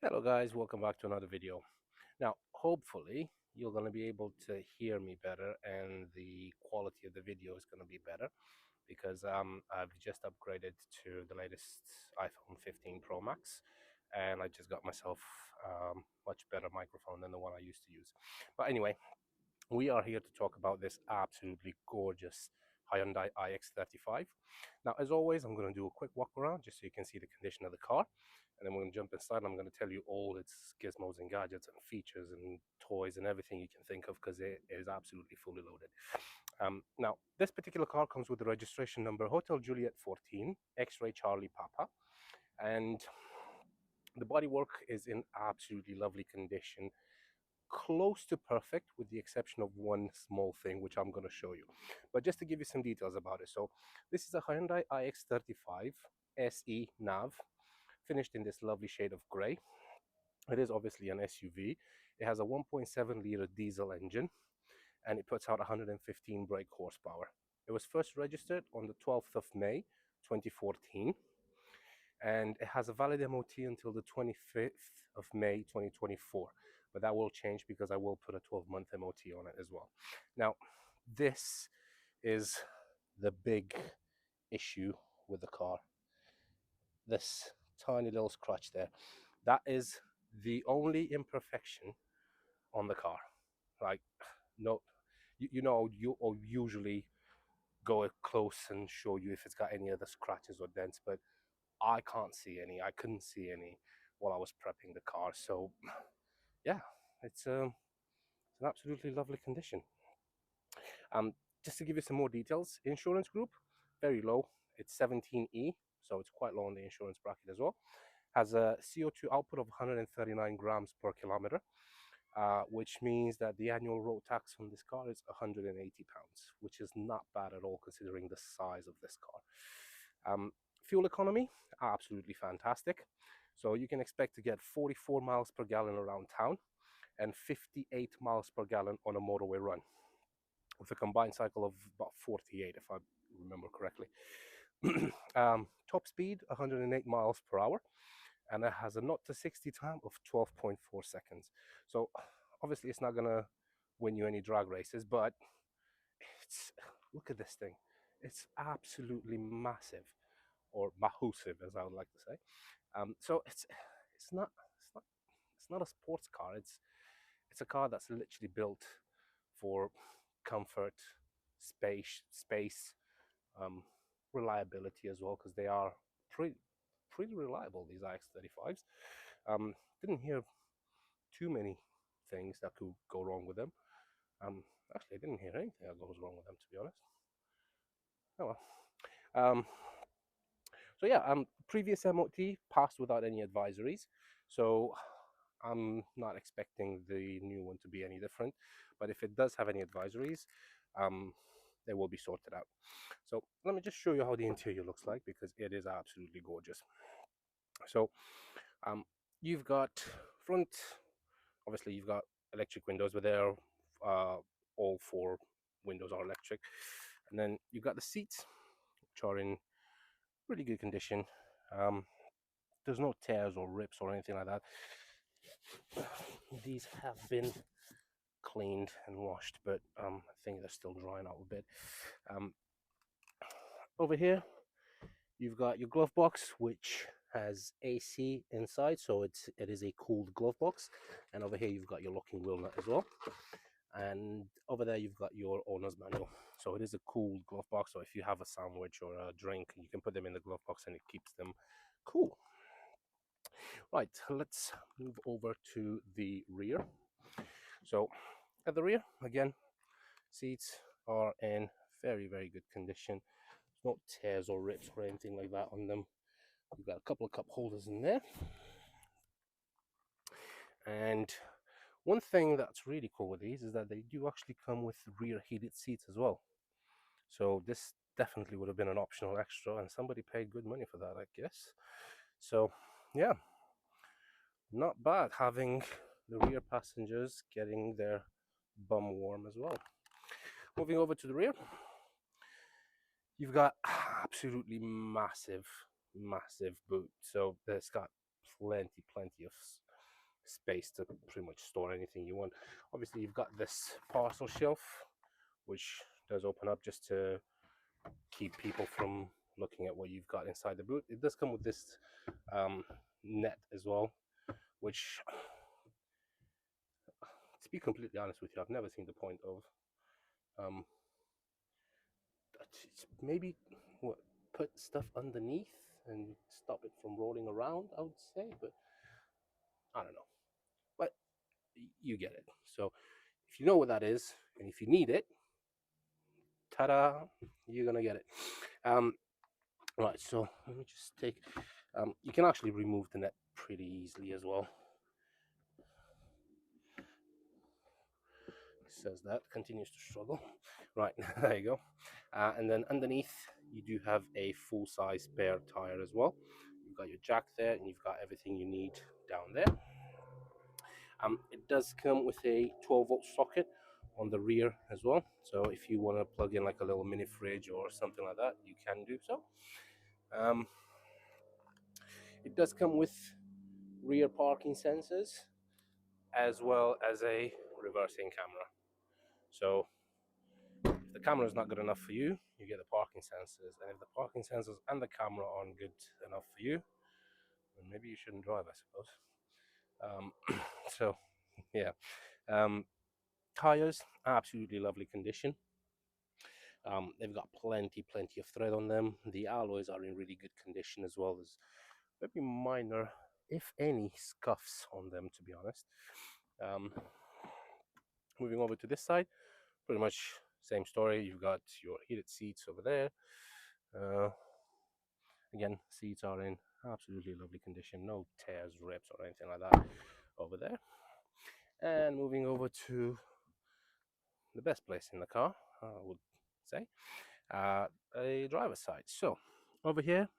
Hello guys, welcome back to another video. Now, hopefully you're going to be able to hear me better and the quality of the video is going to be better because I've just upgraded to the latest iPhone 15 Pro Max and I just got myself much better microphone than the one I used to use. But anyway, we are here to talk about this absolutely gorgeous Hyundai iX35. Now, as always, I'm going to do a quick walk around just so you can see the condition of the car. And then we're going to jump inside and I'm going to tell you all its gizmos and gadgets and features and toys and everything you can think of because it is absolutely fully loaded. Now, this particular car comes with the registration number Hotel Juliet 14, X-Ray Charlie Papa. And the bodywork is in absolutely lovely condition, close to perfect with the exception of one small thing which I'm going to show you. But just to give you some details about it, so this is a Hyundai iX35 SE nav, finished in this lovely shade of gray. It is obviously an SUV. It has a 1.7-liter diesel engine and it puts out 115 brake horsepower. It was first registered on the 12th of May 2014 and it has a valid MOT until the 25th of May 2024. But that will change because I will put a 12-month MOT on it as well. Now, this is the big issue with the car. This tiny little scratch there. That is the only imperfection on the car. Like, no, you usually go close and show you if it's got any other scratches or dents, but I can't see any. I couldn't see any while I was prepping the car. So, yeah, it's an absolutely lovely condition. Um, just to give you some more details, insurance group, very low. It's 17E, so it's quite low on the insurance bracket as well. Has a CO2 output of 139 grams per kilometer, which means that the annual road tax on this car is £180, which is not bad at all considering the size of this car. Fuel economy, absolutely fantastic. So you can expect to get 44 miles per gallon around town and 58 miles per gallon on a motorway run, with a combined cycle of about 48, if I remember correctly. Top speed, 108 miles per hour, and it has a 0 to 60 time of 12.4 seconds. So obviously it's not going to win you any drag races, but it's, look at this thing. It's absolutely massive, or mahusive, as I would like to say. So it's not it's not it's not a sports car. It's a car that's literally built for comfort, space, um, reliability as well, because they are pretty reliable, these IX35s. Didn't hear too many things that could go wrong with them. Actually, I didn't hear anything that goes wrong with them, to be honest. Oh well. So yeah, previous MOT passed without any advisories. So I'm not expecting the new one to be any different. But if it does have any advisories, um, they will be sorted out. So let me just show you how the interior looks like because it is absolutely gorgeous. So you've got front, obviously you've got electric windows, but they're all four windows are electric. And then you've got the seats, which are in really good condition. There's no tears or rips or anything like that. These have been cleaned and washed, but I think they're still drying out a bit. Over here, you've got your glove box, which has AC inside, so it is a cooled glove box. And over here, you've got your locking wheel nut as well. And over there, you've got your owner's manual. So it is a cooled glove box. So if you have a sandwich or a drink, you can put them in the glove box and it keeps them cool. Right, let's move over to the rear. So at the rear, again, seats are in very good condition. There's no tears or rips or anything like that on them. You've got a couple of cup holders in there. And one thing that's really cool with these is that they do actually come with rear heated seats as well. So this definitely would have been an optional extra, and somebody paid good money for that, I guess. So yeah, not bad having the rear passengers getting their bum warm as well. Moving over to the rear, you've got absolutely massive boot. So it's got plenty of space to pretty much store anything you want. Obviously, you've got this parcel shelf, which does open up just to keep people from looking at what you've got inside the boot. It does come with this um, net as well, which, to be completely honest with you, I've never seen the point of. Um, maybe what, put stuff underneath and stop it from rolling around, I would say, but I don't know. But you get it. So if you know what that is, and if you need it, ta-da, you're gonna get it. Right, so let me just take. You can actually remove the net pretty easily as well. It says that continues to struggle. Right, there you go. And then underneath, you do have a full-size spare tire as well. You've got your jack there, and you've got everything you need down there. It does come with a 12-volt socket on the rear as well. So if you want to plug in like a little mini fridge or something like that, you can do so. It does come with rear parking sensors as well as a reversing camera. So if the camera is not good enough for you, you get the parking sensors. And if the parking sensors and the camera aren't good enough for you, then maybe you shouldn't drive, I suppose. So yeah, tires, absolutely lovely condition. They've got plenty of thread on them. The alloys are in really good condition as well. There's maybe minor, if any, scuffs on them, to be honest. Moving over to this side, pretty much same story. You've got your heated seats over there. Again, seats are in absolutely lovely condition. No tears, rips, or anything like that over there. And moving over to the best place in the car, I would say, a driver's side. So over here,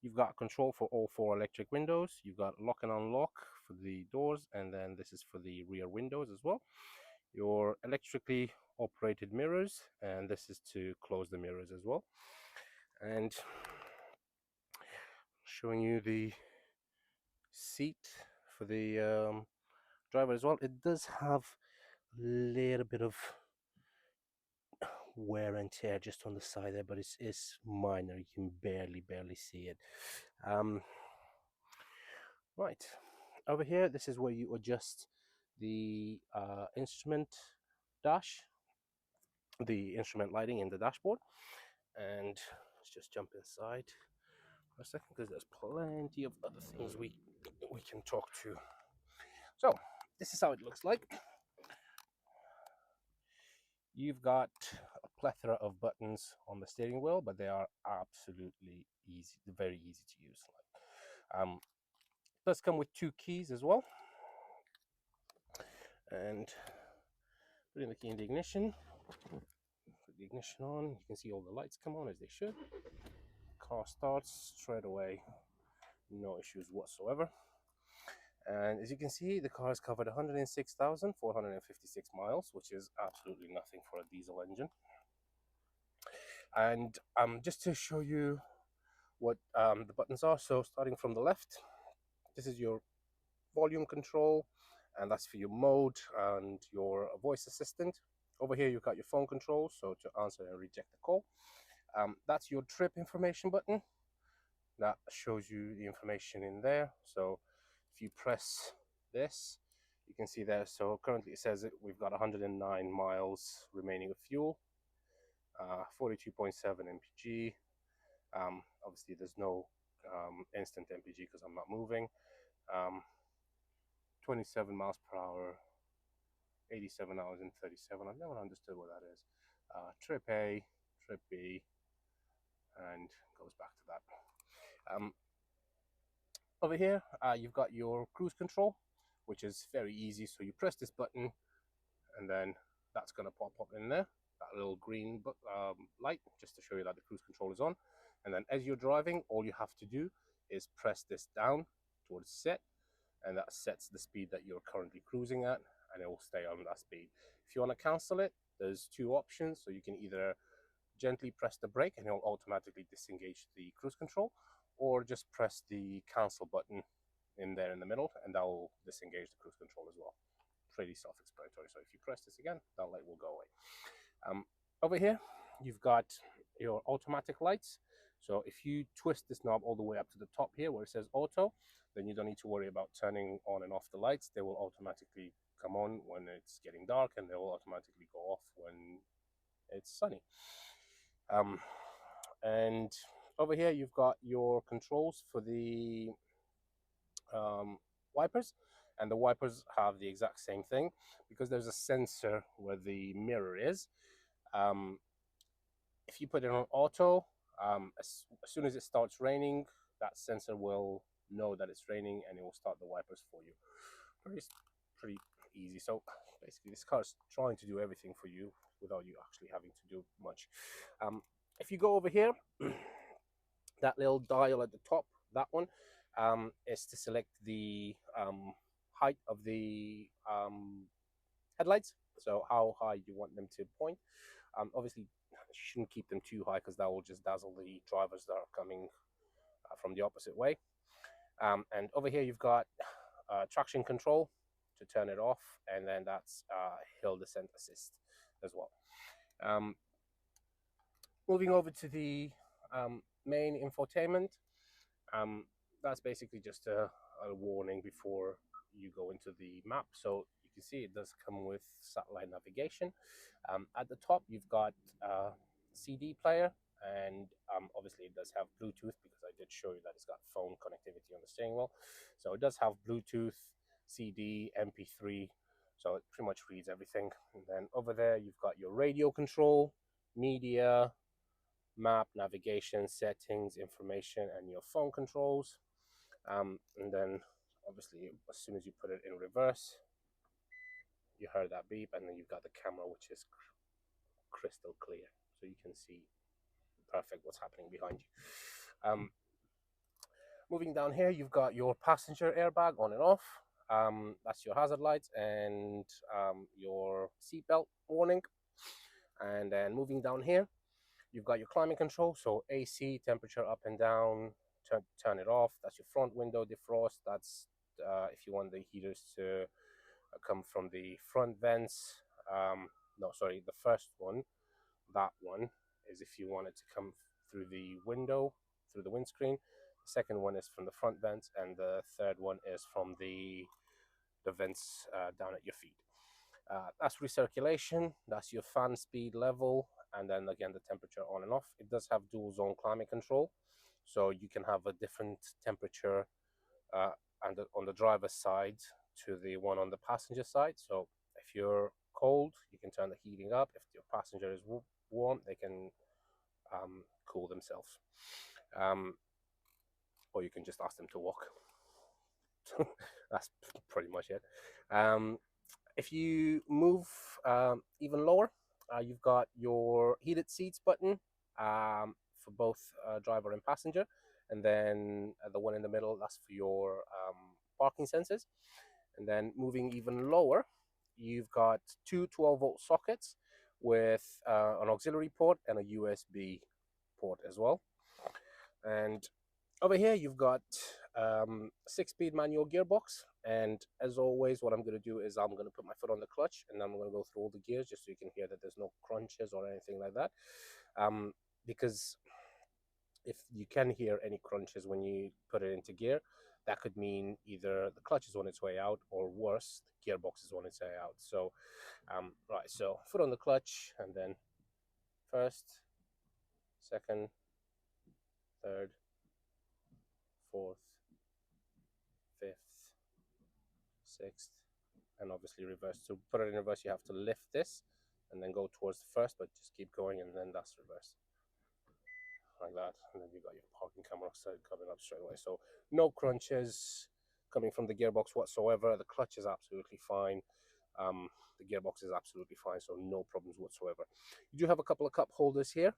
you've got control for all 4 electric windows. You've got lock and unlock for the doors, and then this is for the rear windows as well. Your electrically operated mirrors, and this is to close the mirrors as well. And showing you the seat for the driver as well. It does have a little bit of wear and tear just on the side there, but it's minor. You can barely see it. Right, over here, this is where you adjust the instrument dash, the instrument lighting in the dashboard. And let's just jump inside for a second, because there's plenty of other things we can talk to. So this is how it looks like. You've got a plethora of buttons on the steering wheel, but they are absolutely easy, very easy to use. It does come with 2 keys as well. And putting the key in the ignition, put the ignition on, you can see all the lights come on as they should. Car starts straight away, no issues whatsoever. And as you can see, the car has covered 106,456 miles, which is absolutely nothing for a diesel engine. And just to show you what the buttons are, so starting from the left, this is your volume control, and that's for your mode and your voice assistant. Over here, you've got your phone control, so to answer and reject the call. That's your trip information button. That shows you the information in there. So if you press this, you can see there. So currently it says that we've got 109 miles remaining of fuel, 42.7 mpg. Obviously, there's no instant mpg because I'm not moving. 27 miles per hour, 87 hours and 37. I've never understood what that is. Trip A, trip B, and goes back to that. Over here, you've got your cruise control, which is very easy. So you press this button, and then that's going to pop up in there, that little green light, just to show you that the cruise control is on. And then as you're driving, all you have to do is press this down towards set, and that sets the speed that you're currently cruising at, and it will stay on that speed. If you want to cancel it, there's 2 options. So you can either gently press the brake and it will automatically disengage the cruise control, or just press the cancel button in there in the middle, and that will disengage the cruise control as well. Pretty self-explanatory. So if you press this again, that light will go away. Over here, you've got your automatic lights. So if you twist this knob all the way up to the top here where it says auto, then you don't need to worry about turning on and off the lights. They will automatically come on when it's getting dark, and they will automatically go off when it's sunny. And over here, you've got your controls for the wipers, and the wipers have the exact same thing because there's a sensor where the mirror is. If you put it on auto, as soon as it starts raining, that sensor will know that it's raining and it will start the wipers for you. Pretty easy. So basically, this car is trying to do everything for you without you actually having to do much. If you go over here, that little dial at the top, that one, is to select the height of the headlights. So how high you want them to point. Obviously, you shouldn't keep them too high because that will just dazzle the drivers that are coming from the opposite way. And over here, you've got traction control to turn it off, and then that's hill descent assist as well. Moving over to the main infotainment, that's basically just a warning before you go into the map. So you can see it does come with satellite navigation. At the top, you've got a CD player, and obviously it does have Bluetooth because I did show you that it's got phone connectivity on the steering wheel. So it does have Bluetooth, CD, MP3, so it pretty much reads everything. And then over there, you've got your radio control, media, map, navigation, settings, information, and your phone controls. And then obviously, as soon as you put it in reverse, you heard that beep, and then you've got the camera, which is crystal clear, so you can see perfect what's happening behind you. Moving down here, you've got your passenger airbag on and off. That's your hazard lights and your seatbelt warning. And then moving down here, you've got your climate control, so AC, temperature up and down, turn it off. That's your front window defrost. That's if you want the heaters to come from the front vents. No, sorry, the first one, that one is if you want it to come through the window, through the windscreen. The second one is from the front vents, and the third one is from the vents down at your feet. That's recirculation, that's your fan speed level, and then again the temperature on and off. It does have dual zone climate control, so you can have a different temperature on the driver's side to the one on the passenger side. So if you're cold, you can turn the heating up. If your passenger is warm, they can cool themselves. Or you can just ask them to walk. That's pretty much it. If you move even lower, you've got your heated seats button for both driver and passenger, and then the one in the middle, that's for your parking sensors. And then moving even lower, you've got two 12-volt sockets with an auxiliary port and a USB port as well. And over here, you've got 6-speed manual gearbox. And as always, what I'm going to do is I'm going to put my foot on the clutch, and I'm going to go through all the gears just so you can hear that there's no crunches or anything like that. Because if you can hear any crunches when you put it into gear, that could mean either the clutch is on its way out, or worse, the gearbox is on its way out. So, right, so foot on the clutch, and then first, second, third, fourth, fifth, sixth, and obviously reverse. To put it in reverse, you have to lift this and then go towards the first, but just keep going, and then that's reverse. Like that, and then you got your parking camera coming up straight away. So no crunches coming from the gearbox whatsoever. The clutch is absolutely fine. The gearbox is absolutely fine, so no problems whatsoever. You do have a couple of cup holders here,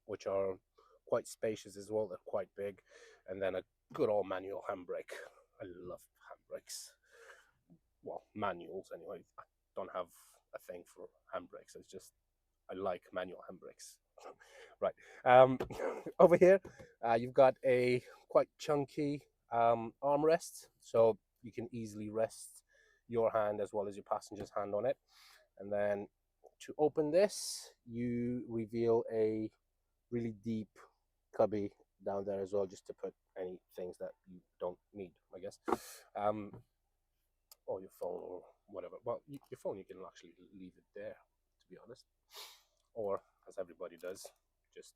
which are quite spacious as well. They're quite big, and then a good old manual handbrake. I love handbrakes. Well, manuals anyway. I don't have a thing for handbrakes. It's just I like manual handbrakes. Right. Over here, you've got a quite chunky armrest, so you can easily rest your hand as well as your passenger's hand on it. And then to open this, you reveal a really deep cubby down there as well, just to put any things that you don't need, I guess, or your phone or whatever. Well, your phone you can actually leave it there, to be honest, or as everybody does, just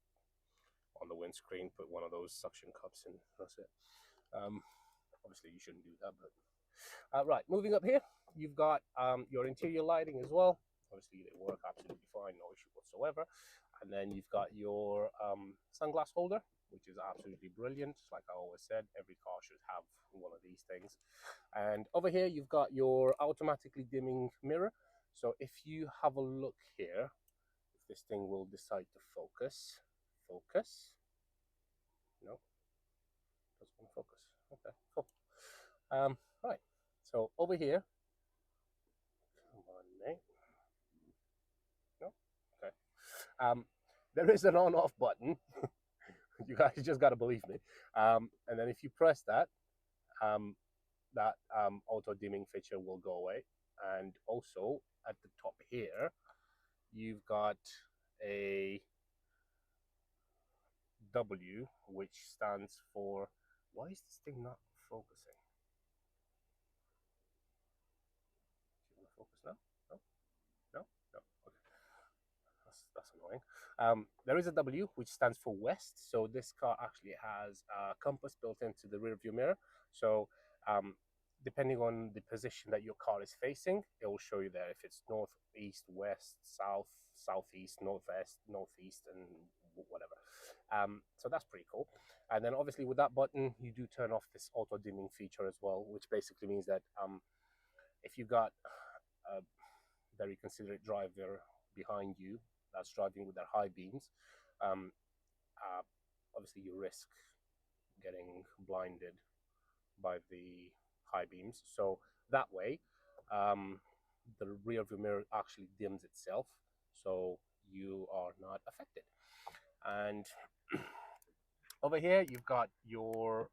on the windscreen put one of those suction cups in. That's it. Obviously, you shouldn't do that, but right. Moving up here, you've got your interior lighting as well. Obviously, they work absolutely fine, no issue whatsoever. And then you've got your sunglass holder, which is absolutely brilliant. Like I always said, every car should have one of these things. And over here, you've got your automatically dimming mirror. So if you have a look here, if this thing will decide to focus, no, doesn't want to focus. Okay, cool. Right. So over here, come on, mate. No, okay. There is an on-off button. You guys just gotta believe me. And then if you press that, that auto dimming feature will go away. And also at the top here, you've got a W, which stands for. Why is this thing not focusing? Do you want to focus now? No, no, no. Okay, that's annoying. There is a W which stands for west. So this car actually has a compass built into the rear view mirror. So depending on the position that your car is facing, it will show you there if it's north, east, west, south, southeast, northwest, northeast, and whatever. So that's pretty cool. And then obviously with that button, you do turn off this auto dimming feature as well, which basically means that if you got a very considerate driver behind you that's driving with their high beams, obviously you risk getting blinded by the high beams. So that way, the rear view mirror actually dims itself, so you are not affected. And over here, you've got your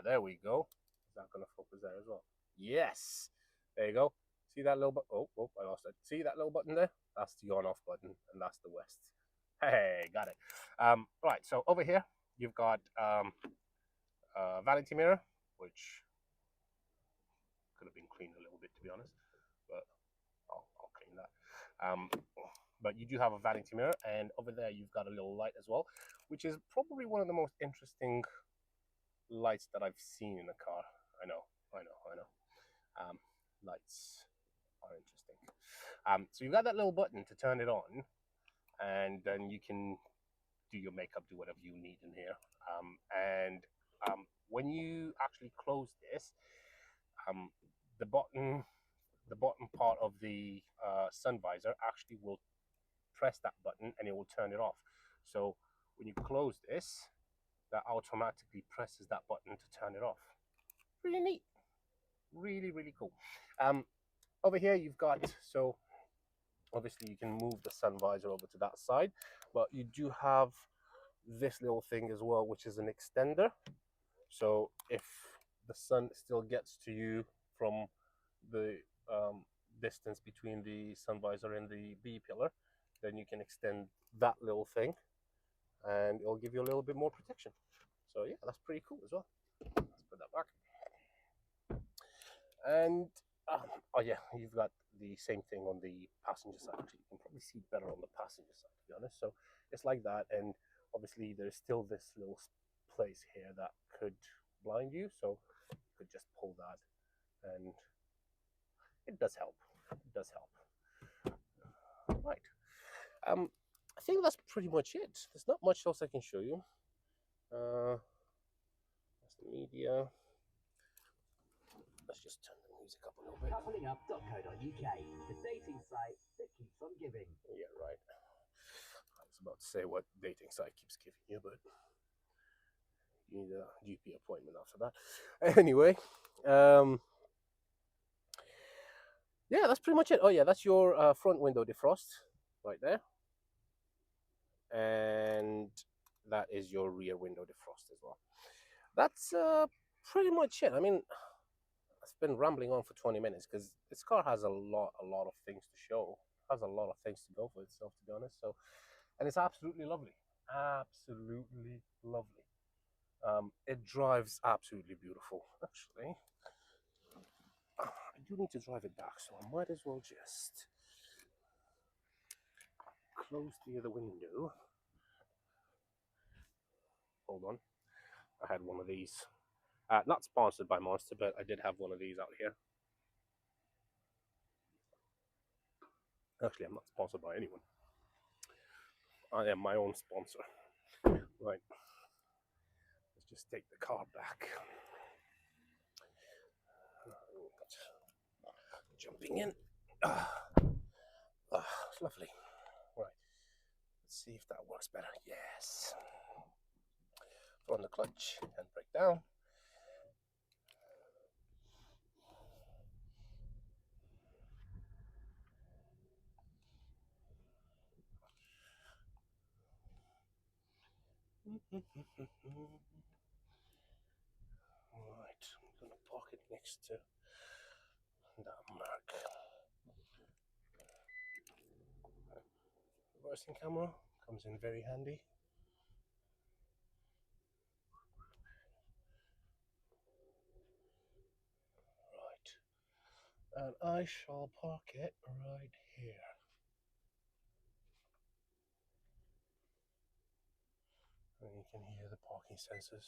there we go. Is that going to focus there as well? Yes. There you go. See that little button? Oh, I lost it. See that little button there? That's the on-off button, and that's the west. Hey, got it. Right, so over here, you've got vanity mirror, which could have been cleaned a little bit, to be honest, but I'll clean that. But you do have a vanity mirror, and over there you've got a little light as well, which is probably one of the most interesting lights that I've seen in a car. I know. Lights are interesting. So you've got that little button to turn it on, and then you can do your makeup, do whatever you need in here. And when you actually close this, the bottom part of the sun visor actually will press that button and it will turn it off. So when you close this, that automatically presses that button to turn it off. Really neat. Really, really cool. Over here you've got, so obviously you can move the sun visor over to that side, but you do have this little thing as well, which is an extender. So if the sun still gets to you from the distance between the sun visor and the B pillar, then you can extend that little thing and it'll give you a little bit more protection. So yeah, that's pretty cool as well. Let's put that back. And oh yeah, you've got the same thing on the passenger side. Actually, you can probably see it better on the passenger side, to be honest. So it's like that, and obviously there's still this little place here that could blind you, so you could just pull that, and it does help. It does help. Right. I think that's pretty much it. There's not much else I can show you. That's the media. Let's just turn the music up a little bit. CouplingUp.co.uk, the dating site that keeps on giving. Yeah, right. I was about to say what dating site keeps giving you, but you need a GP appointment after that. Anyway, yeah, that's pretty much it. Oh yeah, that's your front window defrost right there, and that is your rear window defrost as well. That's pretty much it. I mean, it's been rambling on for 20 minutes because this car has a lot of things to show, has a lot of things to go for itself, to be honest. So, and it's absolutely lovely, absolutely lovely. It drives absolutely beautiful. Actually, I do need to drive it back, so I might as well just close the other window. Hold on, I had one of these. Not sponsored by Monster, but I did have one of these out here. Actually, I'm not sponsored by anyone. I am my own sponsor. Right, let's just take the car back. Jumping in. It's lovely. Right, let's see if that works better. Yes. Throw on the clutch and brake down. Right, I'm gonna park it next to that mark. Reversing camera comes in very handy. Right, and I shall park it right here. And you can hear the parking sensors.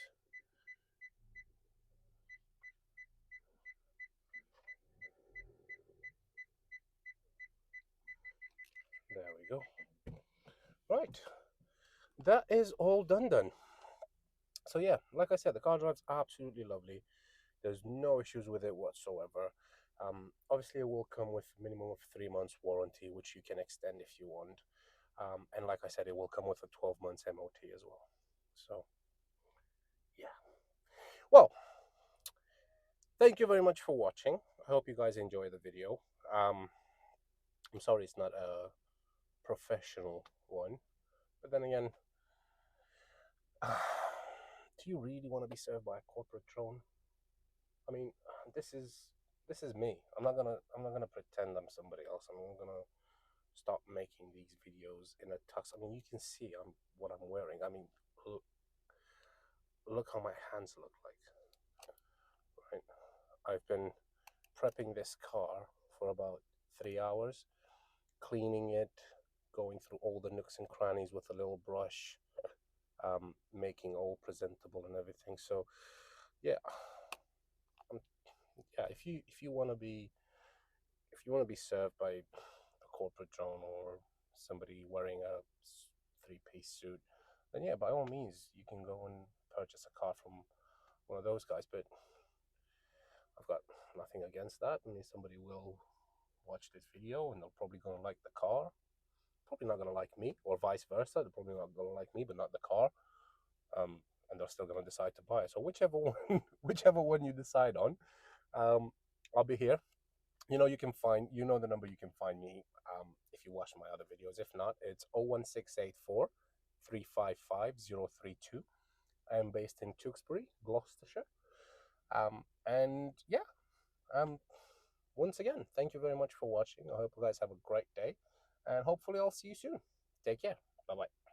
There we go. Right, that is all done. So yeah, like I said, the car drives absolutely lovely. There's no issues with it whatsoever. Obviously, it will come with a minimum of 3 months warranty, which you can extend if you want. And like I said, it will come with a 12 months MOT as well. So yeah. Well, thank you very much for watching. I hope you guys enjoy the video. Um, I'm sorry it's not a professional one, but then again, do you really want to be served by a corporate drone? I mean, this is me. I'm not gonna pretend I'm somebody else. I'm not gonna stop making these videos in a tux. I mean, you can see what I'm wearing. I mean, look how my hands look like. Right? I've been prepping this car for about 3 hours, cleaning it, going through all the nooks and crannies with a little brush, making all presentable and everything. So, yeah, yeah. If you want to be served by a corporate drone or somebody wearing a three-piece suit, then yeah, by all means, you can go and purchase a car from one of those guys. But I've got nothing against that. I mean, somebody will watch this video and they're probably gonna like the car. Probably not gonna like me, or vice versa. They're probably not gonna like me, but not the car. And they're still gonna decide to buy it. So whichever one, whichever one you decide on, I'll be here. You know the number you can find me if you watch my other videos. If not, it's 01684 355 032. I am based in Tewkesbury, Gloucestershire. And yeah, um, once again, thank you very much for watching. I hope you guys have a great day, and hopefully I'll see you soon. Take care. Bye bye.